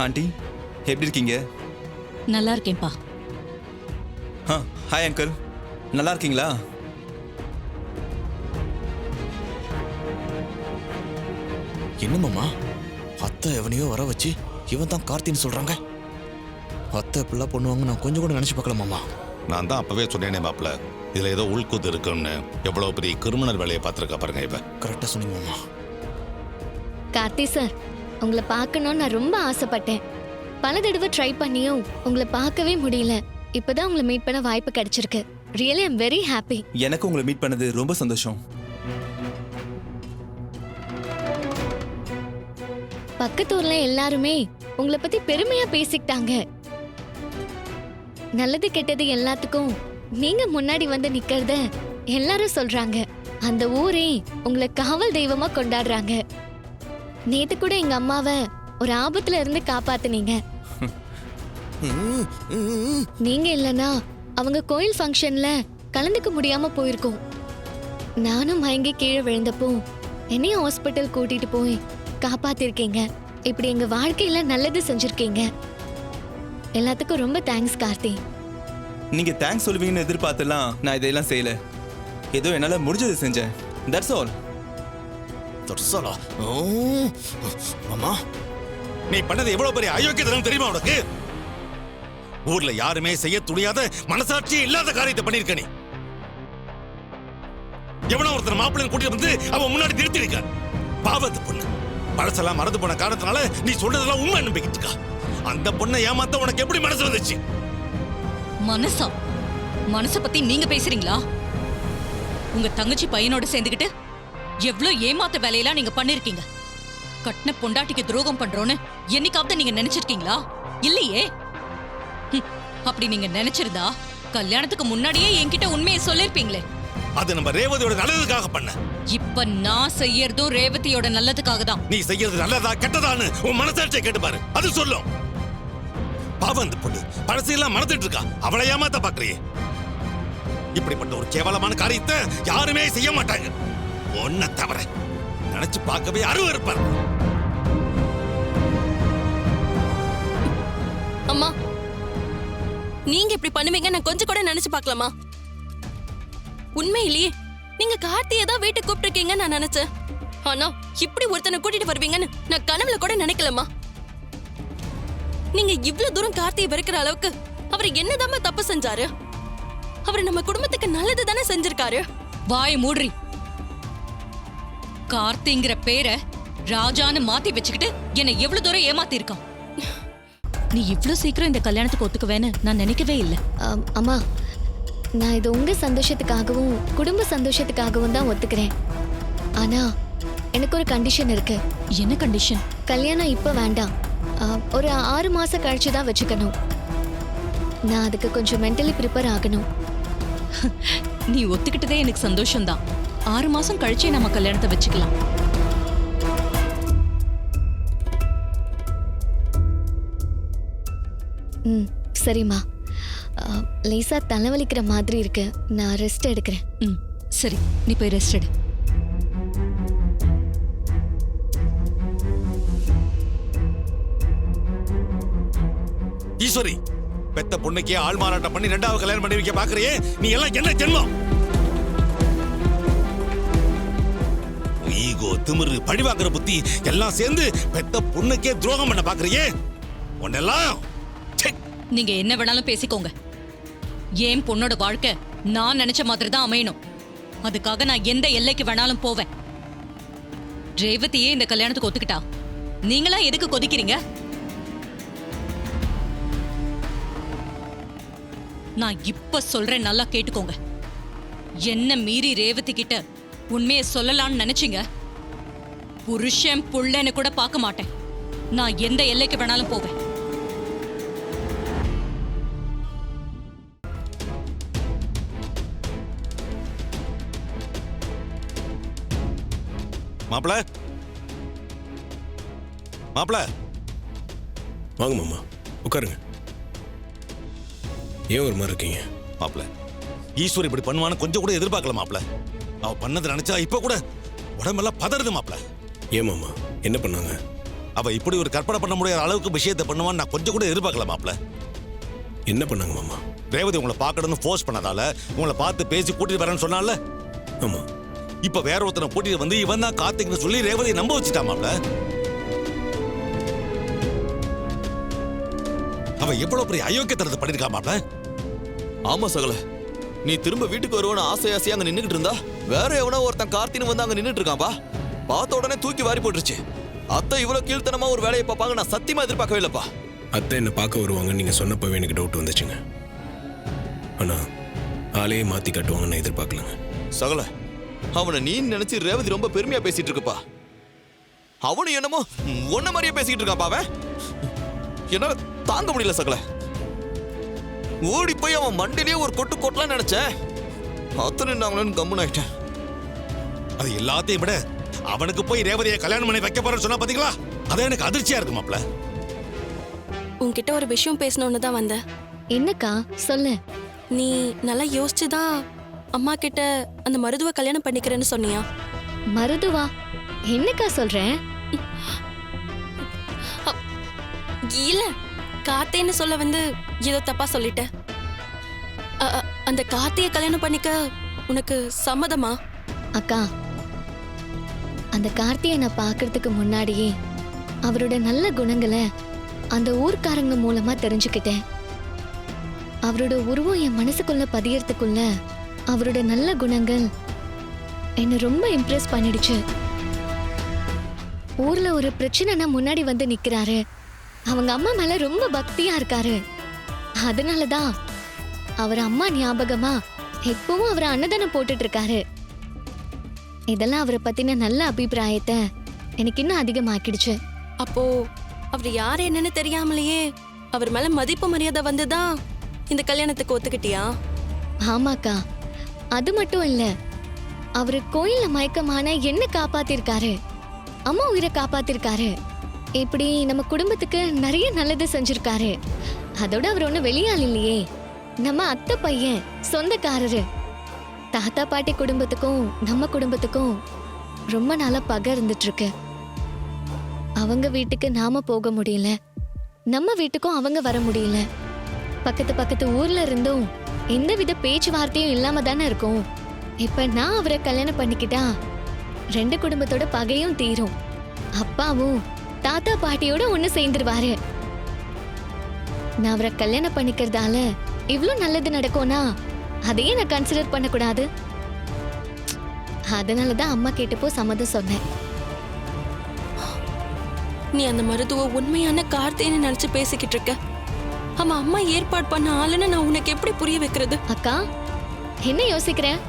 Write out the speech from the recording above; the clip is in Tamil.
ஆண்டி எப்படி இருக்கீங்க? நல்லா இருக்கேன்ப்பா. ஹாய் அங்கிள், நல்லா இருக்கீங்களா? என்னமாமா அத்தை எவனையோ வர வச்சு இவன் தான் கார்த்தின்னு சொல்றாங்க. அத்தை இப்படிலாம் பண்ணுவாங்க நான் கொஞ்சம் கூட நினைச்சு பார்க்கலாமாமா. நான் தான் அப்பவே சொன்னேனே மாப்பிள்ள, இதுல ஏதோ உள்கூத்து இருக்குன்னு. எவ்வளவு பெரிய கிரிமினல் வேலையை பார்த்துருக்கா பாருங்க இவ. கரெக்டா சொன்னீங்க மாமா. கார்த்தி சார், உங்களை பார்க்கணும்னு நான் ரொம்ப ஆசைப்பட்டேன். பல தடவை ட்ரை பண்ணியும் உங்களை பார்க்கவே முடியல. இப்பதான் உங்களை மீட் பண்ண வாய்ப்பு கிடைச்சிருக்கு. Really I'm very happy. எனக்கு உங்களை மீட் பண்ணது ரொம்ப சந்தோஷம். பக்கத்தூர்ல எல்லாருமே உங்களை பத்தி பெருமையா பேசிக்கிட்டாங்க. நல்லது கெட்டது எல்லாத்துக்கும் நீங்க முன்னாடி வந்து நிக்கிறத எல்லாரும் சொல்றாங்க. அந்த ஊரே உங்களை காவல் தெய்வமா கொண்டாடுறாங்க. நேத்து கூட எங்க அம்மாவை ஒரு ஆபத்துல இருந்து காப்பாத்துனீங்க. நீங்க இல்லனா அவங்க கோயில் ஃபங்க்ஷன்ல கலந்துக்க முடியாம போயிருக்கோம். நானும் மயங்கி கீழே விழுந்தப்போ என்னையும் ஹாஸ்பிட்டல் கூட்டிட்டு போய் காப்பாத்திருக்கீங்க. இப்படி எங்க வாழ்க்கையில நல்லது செஞ்சிருக்கீங்க. எல்லாத்துக்கும் ரொம்ப தேங்க்ஸ் கார்த்தி. நீங்க தேங்க்ஸ் சொல்லுவீங்கன்னு எதிர்பார்த்தலாம் நான் இதெல்லாம் செய்யல. ஏதோ என்னால முடிஞ்சது செஞ்சேன். That's all. தொர்சலா மாமா, நீ பண்ணது எவ்வளவு பெரிய அயோக்கியத்தனம் தெரியுமா உனக்கு? ஊர்ல யாருமே செய்ய துணியாத மனசாட்சியே இல்லாத காரியத்தை பண்ணிருக்க நீ. எவனோ ஒருத்தர் மாப்பிள்ளைன்னு கூட்டிட்டு வந்து அவன் முன்னாடி நிறுத்திருக்க. பாவத்து பொண்ணு பழசெல்லாம் மறந்து போன காரணத்தினால நீ சொல்றதெல்லாம் உண்மை நம்பிக்கிட்டு இருக்கா. அந்த பொண்ணை ஏமாத்த உனக்கு எப்படி மனசு வந்துச்சு? மனச பத்தி நீங்க பேசுறீங்களா? உங்க தங்கச்சி பையனோட சேர்ந்துக்கிட்டு எவ்ளோ ஏமாத்த வேலையெல்லாம் நீங்க பண்ணிருக்கீங்க. கட்டின பொண்டாட்டிக்கு துரோகம் பண்றோன்னு என்னைக்காவது நீங்க நினைச்சிருக்கீங்களா? இல்லையே. அப்படி நீங்க நினைச்சிருந்தா கல்யாணத்துக்கு முன்னாடியே என்கிட்ட உண்மையை சொல்லிருப்பீங்களே. அது நம்ம ரேவதியோட நல்லதுக்காக பண்ண. இப்ப நான் செய்யறதும் ரேவதியோட நல்லதுக்காக தான். நீ செய்யறது நல்லதா கெட்டதான்னு உன் மனசாட்சியை கேட்டு பாரு, அது சொல்லும். பாவம் அந்த பொண்ணு பழசையெல்லாம் மறந்துட்டு இருக்கா. அவளை ஏமாத்த பாக்குறியே. இப்படிப்பட்ட ஒரு கேவலமான காரியத்தை யாருமே செய்ய மாட்டாங்க. ஒன்ன தவிர நினைச்சு பார்க்கவே அருவருப்பார். அம்மா, நீங்க இப்படி பண்ணுவீங்க நான் கொஞ்சம் கூட நினைச்சு பார்க்கலாமா? உண்மையிலேயே நீங்க கார்த்தியை தான் வீட்டுக்கு கூப்பிட்டுருக்கீங்க நான் நினைச்சேன். ஆனா இப்படி ஒருத்தனை கூட்டிட்டு வருவீங்கன்னு நான் கனவுல கூட நினைக்கலமா. நீங்க இவ்ளோ தூரம் கார்த்தியை வெறுக்கிற அளவுக்கு அவர் என்னதாம தப்பு செஞ்சாரு? அவர் நம்ம குடும்பத்துக்கு நல்லது தானே செஞ்சிருக்காரு. வாய் மூடுறி. கார்த்திங்கிற பேரை ராஜான்னு மாத்தி வச்சுக்கிட்டு என்னை எவ்வளவு தூரம் ஏமாத்தி இருக்கான். நீ இவ்வளவு சீக்கிரம் இந்த கல்யாணத்துக்கு ஒத்துக்குவேன்னு நான் நினைக்கவே இல்லை. அம்மா, நான் இது உங்க சந்தோஷத்துக்காகவும் குடும்ப சந்தோஷத்துக்காகவும் தான் ஒத்துக்கிறேன். ஆனா எனக்கு ஒரு கண்டிஷன் இருக்கு. என்ன கண்டிஷன்? கல்யாணம் இப்ப வேண்டாம். ஒரு 6 மாசம் கழிச்சு தான் வச்சுக்கணும். நான் அதுக்கு கொஞ்சம் மென்டலி ப்ரிப்பேர் ஆகணும். நீ ஒத்துக்கிட்டதே எனக்கு சந்தோஷம்தான். 6 மாசம் கழிச்சே நம்ம கல்யாணத்தை வச்சுக்கலாம். சரிம்மா. லேசா தலைவலிக்கிற மாதிரி இருக்கு. நான் ரெஸ்ட் எடுக்கிறேன். சரி, நீ போய் ரெஸ்ட் எடு. ஈஸ்வரி, பெத்த பொண்ணுக்கே ஆள் மாறாட்டம் பண்ணி 2வது கல்யாணம் பண்ணி வைக்க பாக்குறியே, நீ எல்லாம் என்ன ஜென்மம்? ஈகோ, திமிரு, பழிவாக்குற புத்தி எல்லாம் சேர்ந்து பெத்த பொண்ணுக்கே துரோகம் பண்ண பாக்குறியே, உன்னெல்லாம். நீங்க என்ன வேணாலும் பேசிக்கோங்க. ஏன் பொண்ணோட வாழ்க்கை நான் நினைச்ச மாதிரி தான் அமையணும். அதுக்காக நான் எந்த எல்லைக்கு வேணாலும் போவேன். ரேவதியே இந்த கல்யாணத்துக்கு ஒத்துக்கிட்டா நீங்களா எதுக்கு கொதிக்கிறீங்க? நான் இப்ப சொல்றேன், நல்லா கேட்டுக்கோங்க. என்ன மீறி ரேவதி கிட்ட உண்மையை சொல்லலாம்னு நினைச்சீங்க, புருஷன் புள்ளன்னு கூட பார்க்க மாட்டேன். நான் எந்த எல்லைக்கு வேணாலும் போவேன். மாப்பிள, மாப்பிள, வாங்க மாமா, உட்காருங்க. ஏன் ஒரு மாதிரி இருக்கீங்க? மாப்பிள, ஈஸ்வரி இப்படி பண்ணுவான்னு கொஞ்சம் கூட எதிர்பார்க்கல மாப்பிள. அவ பண்ணதை நினைச்சா இப்ப கூட உடம்பெல்லாம் பதறுது மாப்பிள. ஏன் மாமா, என்ன பண்ணாங்க? அவ இப்படி ஒரு கற்பனை பண்ண முடியாத அளவுக்கு விஷயத்தை பண்ணுவான்னு நான் கொஞ்சம் கூட எதிர்பார்க்கல மாப்ள. என்ன பண்ணாங்க மாமா? ரேவதி உங்களை பார்க்கணும்னு ஃபோர்ஸ் பண்ணதால உங்களை பார்த்து பேசி கூட்டிட்டு வரேன்னு சொன்னால. ஆமா. இப்ப வேற ஒருத்தனை கூட்டிட்டு வந்து இவன் தான் கார்த்திக்னு சொல்லி ரேவதியை நம்ப வச்சுட்டா மாப்ள. அவ எவ்வளவு பெரிய அயோக்கியத்தனத்தை பண்ணிருக்கா மாப்ள. ஆமா சகல, நீ திரும்ப வீட்டுக்கு வருவான்னு ஆசையாசையா அங்க நின்னுகிட்டு இருந்தா வேற எவனோ ஒருத்தன் கார்த்தின்னு வந்து அங்க நின்னுட்டு இருக்கான்பா. பார்த்த உடனே தூக்கி வாரி போட்டுருச்சு. அத்தை இவ்வளவு கீழ்த்தனமா ஒரு வேலையை பார்ப்பாங்க நான் சத்தியமா எதிர்பார்க்கவே இல்லப்பா. அத்தை என்ன பார்க்க வருவாங்கன்னு நீங்க சொன்னப்பவே எனக்கு டவுட் வந்துச்சுங்க. ஆனா ஆளையே மாத்தி காட்டுவாங்கன்னு நான் எதிர்பார்க்கலங்க. சகல, அவனை நீ நினைச்சு ரேவதி ரொம்ப பெருமையா பேசிட்டு இருக்குப்பா. அவனு என்னமோ ஒன்ன மாதிரியே பேசிக்கிட்டு இருக்காப்பா. அவன் என்னால தாங்க முடியல சகல. ஓடி போய் அவன் மண்டிலேயே ஒரு கொட்டு கொட்டலாம் நினைச்சேன். அத்தனை நாங்களேன்னு கம்முன்னு ஆயிட்டேன். அது எல்லாத்தையும் விட அவனுக்கு போய் ரேவதியை கல்யாணம் பண்ணி வைக்க போறேன்னு சொன்னா பாத்தீங்களா, அது எனக்கு அதிர்ச்சியா இருக்கு மாப்ள. உன்கிட்ட ஒரு விஷயம் பேசணும்னு தான் வந்தேன். என்னக்கா சொல்லு. நீ நல்லா யோசிச்சுதான் அம்மா கிட்ட அந்த மருதுவை கல்யாணம் பண்ணிக்கிறேன்னு சொன்னியா? மருதுவா? என்னக்கா சொல்றேன்? இல்ல, கார்த்தின்னு சொல்ல வந்து ஏதோ தப்பா சொல்லிட்டேன். அந்த கார்த்தியை கல்யாணம் பண்ணிக்க உனக்கு சம்மதமா? அக்கா, அந்த கார்த்தியை நான் பார்க்கறதுக்கு முன்னாடியே அவரோட நல்ல குணங்களை அந்த ஊர்க்காரங்க மூலமா தெரிஞ்சுக்கிட்டேன். அவரோட உருவம் என் மனசுக்குள்ள பதியறதுக்குள்ள அவரோட நல்ல குணங்கள் என்னை ரொம்ப இம்ப்ரெஸ் பண்ணிடுச்சு. ஊர்ல ஒரு பிரச்சனைனா முன்னாடி வந்து நிக்கிறாரு. அவங்க அம்மா மேல ரொம்ப பக்தியா இருக்காரு. அதனாலதான் அவர் அம்மா ஞாபகமா எப்பவும் அவர் அன்னதானம் போட்டுட்டு இருக்காரு. இதெல்லாம் அவரை பத்தின நல்ல அபிப்பிராயத்தை எனக்கு இன்னும் அதிகமாக்கிடுச்சு. அப்போ அவர் யார் என்னன்னு தெரியாமலேயே அவர் மேல மதிப்பு மரியாதை வந்துதான் இந்த கல்யாணத்துக்கு ஒத்துக்கிட்டியா? ஆமாக்கா, அது மட்டும் இல்ல, அவரு கோயில்ல மயக்கமான என்ன காப்பாத்திருக்காரு, அம்மா உயிரை காப்பாத்திருக்காரு. இப்படி நம்ம குடும்பத்துக்கு நிறைய நல்லது செஞ்சிருக்காரு. அதோட அவர் ஒண்ணு வெளியாள் இல்லையே, நம்ம அத்தை பையன், சொந்தக்காரரு. தாத்தா பாட்டி குடும்பத்துக்கும் நம்ம குடும்பத்துக்கும் ரொம்ப நாளா பகை இருந்துட்டு இருக்கு. அவங்க வீட்டுக்கு நாம போக முடியல, நம்ம வீட்டுக்கும் அவங்க வர முடியல. பக்கத்து பக்கத்து ஊர்ல இருந்தும் எந்த வித பேச்சுவார்த்தையும் இல்லாம தானே இருக்கும். இப்ப நான் அவரை கல்யாணம் பண்ணிக்கிட்டா 2 குடும்பத்தோட பகையும் தீரும். அப்பாவும் தாத்தா பாட்டியோட ஒண்ணு சேர்ந்துருவாரு. நான் அவரை கல்யாணம் பண்ணிக்கிறதால இவ்ளோ நல்லது நடக்கும்னா அதையே நான் கன்சிடர் பண்ணக்கூடாது. அதனாலதான் அம்மா கேட்டப்போ சம்மதம் சொன்னேன். நீ அந்த மருத்துவ உண்மையான கார்த்தின்னு நினைச்சு பேசிக்கிட்டு இருக்க. ஆமா, அம்மா ஏற்பாடு பண்ண ஆளுன்னு நான் உனக்கு எப்படி புரிய வைக்கிறது? அக்கா, என்ன யோசிக்கிறேன்?